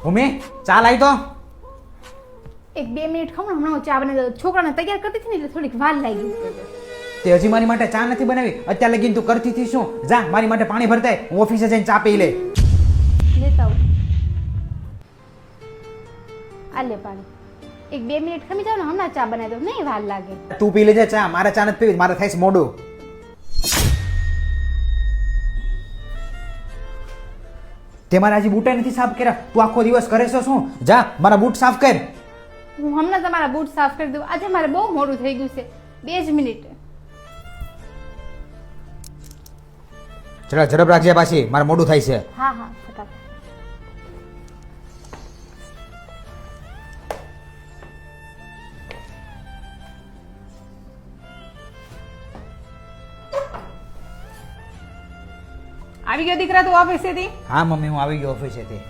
ભૂમિ ચા લાવી તો. એક 2 મિનિટ ખમણ હમણાં હું ચા બનાવી દઉં. છોકરાને તૈયાર કરતી હતી ને એટલે થોડીક વાર લાગી. તે હજી મારી માટે ચા નથી બનાવી. અત્યારે લગીને તું કરતી હતી શું? જા મારી માટે પાણી ભરતાય, હું ઓફિસે જઈને ચા પી લે. લેતા આવું. આ લે પાણી. એક 2 મિનિટ ખમી જાવ ને હમણાં ચા બનાવી દઉં. નહીં વાર લાગે. તું પી લેજે ચા, મારે ચા નથી પીવી, મારે થાય છે મોડું. તે મારા હજી બૂટ નથી સાફ કર્યા. તું આખો દિવસ કરે છે શું? જા મારા બૂટ સાફ કર. હું હમણાં તમારા બૂટ સાફ કરી દઉં. આજે મારે બહુ મોડું થઈ ગયું છે. 2 જ મિનિટ. ચલો ઝડપ રાખજે પાછી, મારે મોડું થાય છે. હા હા ફટાફટ. આવી ગયો દીકરા તું ઓફિસેથી? હા મમ્મી હું આવી ગયો ઓફિસેથી.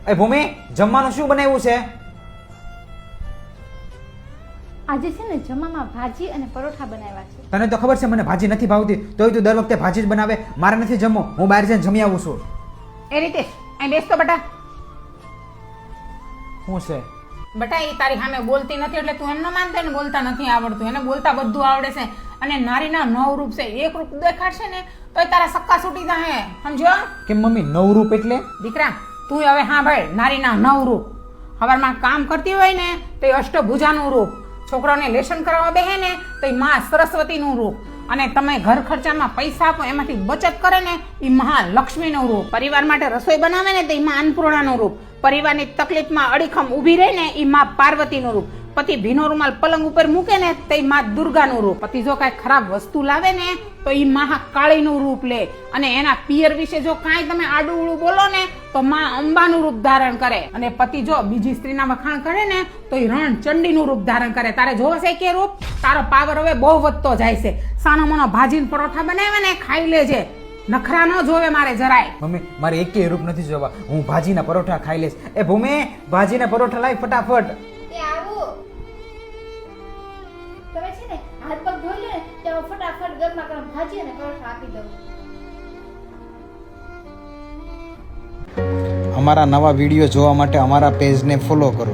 એ ભૂમિ જમવાનું શું બનાવ્યું છે? આજે છે ને જમવામાં ભાજી અને પરોઠા બનાવ્યા છે. તને તો ખબર છે મને ભાજી નથી ભાવતી, તોય તું દર વખતે ભાજી જ બનાવે. મારે નથી જમવું, હું બહાર જઈને જમી આવું છું. એ રીતે અહીં બેસતો બટા. શું છે? બટા એ તારી સામે બોલતી નથી એટલે તું એમ ન માનતો એને બોલતા નથી આવડતું. એને બોલતા બધું આવડે છે અને નારીના 9 રૂપ છે. એક રૂપ દેખાડશે ને તોય તારા સક્કા છૂટી જાય. સમજો? કેમ મમ્મી 9 રૂપ એટલે? દીકરા તું હવે હા ભાઈ, નારીના 9 રૂપ. સવારમાં કામ કરતી હોય ને તો એ અષ્ટભુજાનું રૂપ. છોકરાઓને લેસન કરાવવા બેહે ને તો એ મા સરસ્વતીનું રૂપ. અને તમે ઘર ખર્ચામાં પૈસા આપો એમાંથી બચત કરે ને એ મહાલક્ષ્મીનું રૂપ. પરિવાર માટે રસોઈ બનાવે ને તો એ માં અન્નપૂર્ણાનું રૂપ. પરિવારની તકલીફમાં અડીખમ ઊભી રહે ને એ માં પાર્વતીનું રૂપ. પતિ ભીનો રૂમાલ પલંગ ઉપર મૂકે ને તો એ માં દુર્ગાનું રૂપ. પતિ જો કાંઈ ખરાબ વસ્તુ લાવે ને તો એ મહાકાળીનું રૂપ લે. અને એના પિયર વિશે જો કાંઈ તમે આડું બોલો ને તો માં અંબાનું રૂપ ધારણ કરે. અને પતિ જો બીજી સ્ત્રીના વખાણ કરે ને તો એ રણચંડીનું રૂપ ધારણ કરે. તારે જોવે છે કે રૂપ? તારો પાવર હવે બહુ વધતો જાય છે. સાનો મનો ભાજીને પરોઠા બનાવે ને ખાઈ લેજે. નખરા ન જોવે મારે જરાય. મમ્મી મારે એકેય રૂપ નથી જોવા, હું ભાજીના પરોઠા ખાઈ લઈશ. એ ભૂમિ ભાજીના પરોઠા લાવી ફટાફટ. એ આવું. તમે છે ને હાથ પગ ધોઈ લે ને ત્યાં ફટાફટ ગરમા ગરમ ભાજી અને પરોઠા આપી દઉં. અમારા નવા વિડીયો જોવા માટે અમારા પેજને ફોલો કરો.